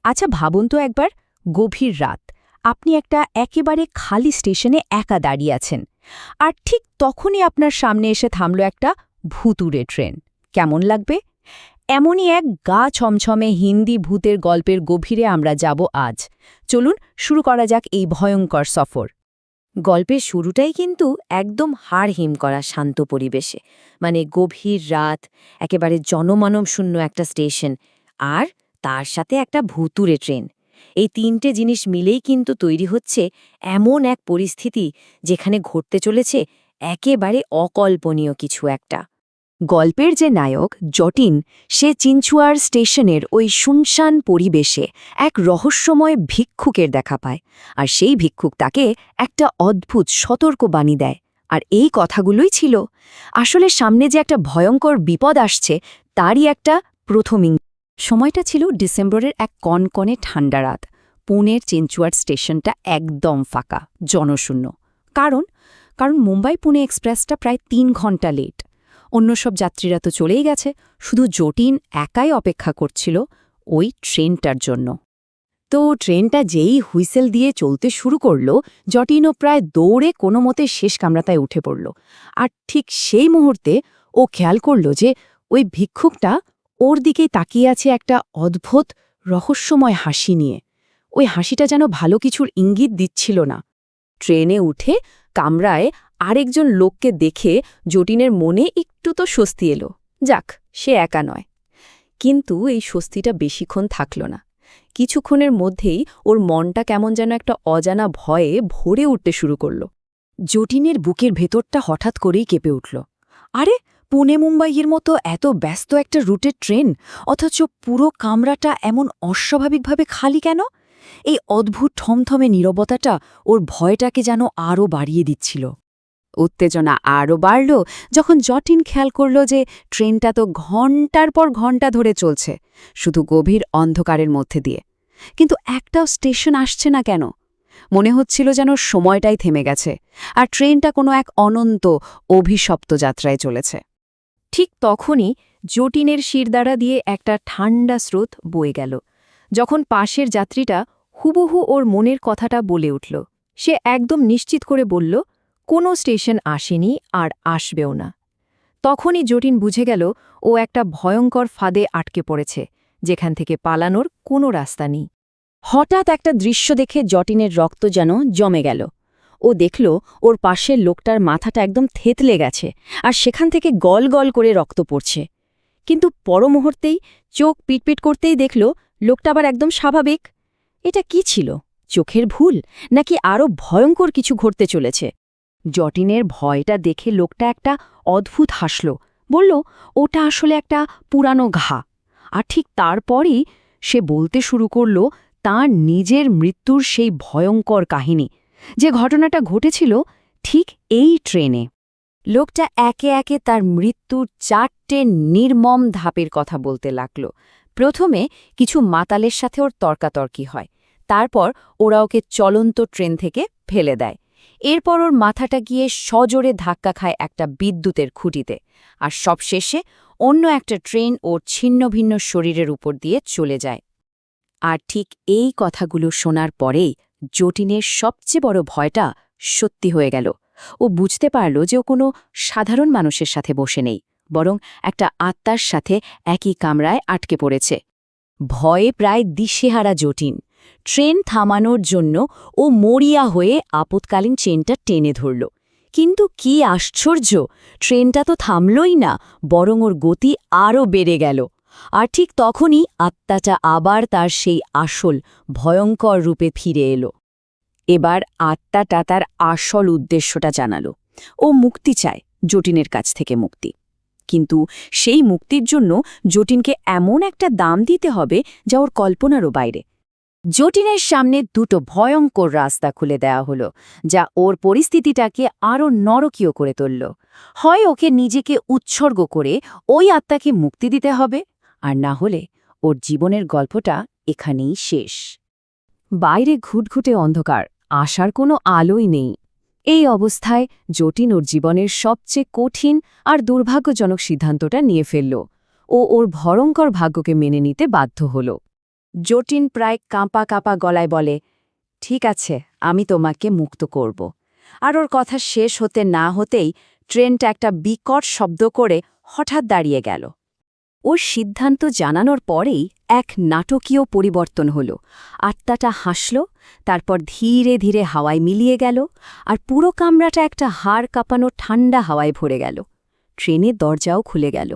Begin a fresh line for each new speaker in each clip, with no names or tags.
আচ্ছা ভাবুন তো একবার, গভীর রাত, আপনি একটা একেবারে খালি স্টেশনে একা দাঁড়িয়ে আছেন, আর ঠিক তখনই আপনার সামনে এসে থামল একটা ভুতুড়ে ট্রেন। কেমন লাগবে? এমনই এক গা ছমছমে হিন্দি ভূতের গল্পের গভীরে আমরা যাব আজ। চলুন শুরু করা যাক এই ভয়ঙ্কর সফর।
গল্পের শুরুটাই কিন্তু একদম হাড় হিম করা শান্ত পরিবেশে, মানে গভীর রাত, একেবারে জনমানব শূন্য একটা স্টেশন, আর তার সাথে একটা ভুতুড়ে ট্রেন। এই তিনটে জিনিস মিলেই কিন্তু তৈরি হচ্ছে এমন এক পরিস্থিতি যেখানে ঘটতে চলেছে একেবারে অকল্পনীয় কিছু একটা।
গল্পের যে নায়ক জটিন, সে চিনচুয়ার স্টেশনের ওই শুনশান পরিবেশে এক রহস্যময় ভিক্ষুকের দেখা পায়, আর সেই ভিক্ষুক তাকে একটা অদ্ভুত সতর্কবাণী দেয়। আর এই কথাগুলোই ছিল আসলে সামনে যে একটা ভয়ঙ্কর বিপদ আসছে তারই একটা প্রথম ইঙ্গিত। সময়টা ছিল ডিসেম্বরের এক কনকনে ঠান্ডা রাত। পুনের চিনচুয়ার স্টেশনটা একদম ফাঁকা, জনশূন্য। কারণ কারণ মুম্বাই পুনে এক্সপ্রেসটা প্রায় ৩ ঘন্টা লেট। অন্য সব যাত্রীরা তো চলেই গেছে, শুধু জটিন একাই অপেক্ষা করছিল ওই ট্রেনটার জন্য। তো ট্রেনটা যেই হুইসেল দিয়ে চলতে শুরু করল, জটিনও প্রায় দৌড়ে কোনো মতে শেষ কামরাতায় উঠে পড়ল। আর ঠিক সেই মুহূর্তে ও খেয়াল করল যে ওই ভিক্ষুকটা ওর দিকেই তাকিয়ে আছে একটা অদ্ভুত রহস্যময় হাসি নিয়ে। ওই হাসিটা যেন ভালো কিছুর ইঙ্গিত দিচ্ছিল না। ট্রেনে উঠে কামরায় আরেকজন লোককে দেখে জটিনের মনে একটু তো স্বস্তি এলো, যাক সে একা নয়। কিন্তু এই স্বস্তিটা বেশিক্ষণ থাকল না। কিছুক্ষণের মধ্যেই ওর মনটা কেমন যেন একটা অজানা ভয়ে ভরে উঠতে শুরু করল। জটিনের বুকের ভেতরটা হঠাৎ করেই কেঁপে উঠল। আরে, পুনে মুম্বাইয়ের মতো এত ব্যস্ত একটা রুটের ট্রেন, অথচ পুরো কামরাটা এমন অস্বাভাবিকভাবে খালি কেন? এই অদ্ভুত থমথমে নীরবতাটা ওর ভয়টাকে যেন আরও বাড়িয়ে দিচ্ছিল। উত্তেজনা আরও বাড়ল যখন জটিন খেয়াল করল যে ট্রেনটা তো ঘণ্টার পর ঘণ্টা ধরে চলছে, শুধু গভীর অন্ধকারের মধ্যে দিয়ে। কিন্তু একটাও স্টেশন আসছে না কেন? মনে হচ্ছিল যেন সময়টাই থেমে গেছে, আর ট্রেনটা কোনো এক অনন্ত অভিশপ্ত যাত্রায় চলেছে। ঠিক তখনই জটিনের শিরদাঁড়া দিয়ে একটা ঠান্ডা স্রোত বয়ে গেল। যখন পাশের যাত্রীটা হুবহু ওর মনের কথাটা বলে উঠল, সে একদম নিশ্চিত করে বলল, কোনো স্টেশন আসেনি আর আসবেও না। তখনই জটিন বুঝে গেল ও একটা ভয়ঙ্কর ফাঁদে আটকে পড়েছে, যেখান থেকে পালানোর কোনো রাস্তা নেই। হঠাৎ একটা দৃশ্য দেখে জটিনের রক্ত যেন জমে গেল। ও দেখল ওর পাশের লোকটার মাথাটা একদম থেতলে গেছে, আর সেখান থেকে গল গল করে রক্ত পড়ছে। কিন্তু পর মুহূর্তেই চোখ পিটপিট করতেই দেখল লোকটা আবার একদম স্বাভাবিক। এটা কি ছিল? চোখের ভুল, নাকি আরও ভয়ঙ্কর কিছু ঘটতে চলেছে? জটিনের ভয়টা দেখে লোকটা একটা অদ্ভুত হাসল, বলল ওটা আসলে একটা পুরানো ঘা। আর ঠিক তারপরই সে বলতে শুরু করল তার নিজের মৃত্যুর সেই ভয়ঙ্কর কাহিনী, যে ঘটনাটা ঘটেছিল ঠিক এই ট্রেনে। লোকটা একে একে তার মৃত্যুর 4টে নির্মম ধাপের কথা বলতে লাগল। প্রথমে কিছু মাতালের সাথে ওর তর্কাতর্কি হয়, তারপর ওরা ওকে চলন্ত ট্রেন থেকে ফেলে দেয়। এরপর ওর মাথাটা গিয়ে সজোরে ধাক্কা খায় একটা বিদ্যুতের খুঁটিতে, আর সবশেষে অন্য একটা ট্রেন ওর ছিন্নভিন্ন শরীরের উপর দিয়ে চলে যায়। আর ঠিক এই কথাগুলো শোনার পরেই জটিনের সবচেয়ে বড় ভয়টা সত্যি হয়ে গেল। ও বুঝতে পারল যে ও কোনো সাধারণ মানুষের সাথে বসে নেই, বরং একটা আত্মার সাথে একই কামরায় আটকে পড়েছে। ভয়ে প্রায় দিশেহারা জটিন ট্রেন থামানোর জন্য ও মরিয়া হয়ে আপৎকালীন চেনটা টেনে ধরল। কিন্তু কি আশ্চর্য, ট্রেনটা তো থামলই না, বরং ওর গতি আরও বেড়ে গেল। আর ঠিক তখনই আত্মাটা আবার তার সেই আসল ভয়ঙ্কর রূপে ফিরে এলো। এবার আত্মাটা তার আসল উদ্দেশ্যটা জানালো। ও মুক্তি চায়, জটিনের কাছ থেকে মুক্তি। কিন্তু সেই মুক্তির জন্য জটিনকে এমন একটা দাম দিতে হবে যা ওর কল্পনারও বাইরে। জটিনের সামনে দুটো ভয়ঙ্কর রাস্তা খুলে দেওয়া হলো, যা ওর পরিস্থিতিটাকে আরও নরকীয় করে তুলল। হয় ওকে নিজেকে উৎসর্গ করে ওই আত্মাকে মুক্তি দিতে হবে, আর না হলে ওর জীবনের গল্পটা এখানেই শেষ। বাইরে ঘুটঘুটে অন্ধকার, আসার কোনো আলোই নেই। এই অবস্থায় জটিন ওর জীবনের সবচেয়ে কঠিন আর দুর্ভাগ্যজনক সিদ্ধান্তটা নিয়ে ফেলল। ও ওর ভয়ঙ্কর ভাগ্যকে মেনে নিতে বাধ্য হল। জটিন প্রায় কাঁপা কাঁপা গলায় বলে, ঠিক আছে, আমি তোমাকে মুক্ত করব। আর ওর কথা শেষ হতে না হতেই ট্রেনটা একটা বিকট শব্দ করে হঠাৎ দাঁড়িয়ে গেল। ওর সিদ্ধান্ত জানানোর পরেই এক নাটকীয় পরিবর্তন হল। আত্মাটা হাসল, তারপর ধীরে ধীরে হাওয়ায় মিলিয়ে গেল, আর পুরো কামরাটা একটা হাড় কাঁপানো ঠান্ডা হাওয়ায় ভরে গেল। ট্রেনের দরজাও খুলে গেল।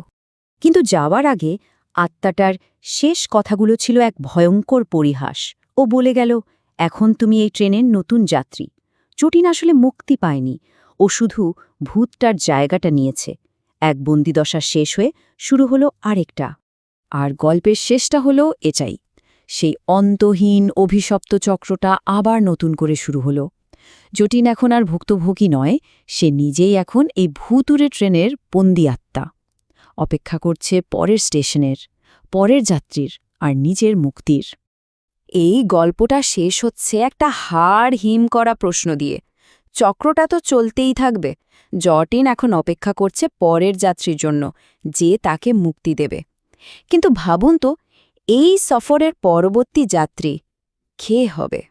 কিন্তু যাওয়ার আগে আত্মাটার শেষ কথাগুলো ছিল এক ভয়ঙ্কর পরিহাস। ও বলে গেল, এখন তুমি এই ট্রেনের নতুন যাত্রী। জটিন আসলে মুক্তি পায়নি, ও শুধু ভূতটার জায়গাটা নিয়েছে। এক বন্দিদশা শেষ হয়ে শুরু হলো আরেকটা।
আর গল্পের শেষটা হলো এটাই, সেই অন্তহীন অভিশপ্ত চক্রটা আবার নতুন করে শুরু হলো। জটিন এখন আর ভুক্তভোগী নয়, সে নিজেই এখন এই ভূতুরে ট্রেনের বন্দি আত্মা। অপেক্ষা করছে পরের স্টেশনের, পরের যাত্রীর আর নিজের মুক্তির। এই গল্পটা শেষ হচ্ছে একটা হাড় হিম করা প্রশ্ন দিয়ে। চক্রটা তো চলতেই থাকবে। জটিন এখন অপেক্ষা করছে পরের যাত্রীর জন্য, যে তাকে মুক্তি দেবে। কিন্তু ভাবুন তো, এই সফরের পরবর্তী যাত্রী কে হবে?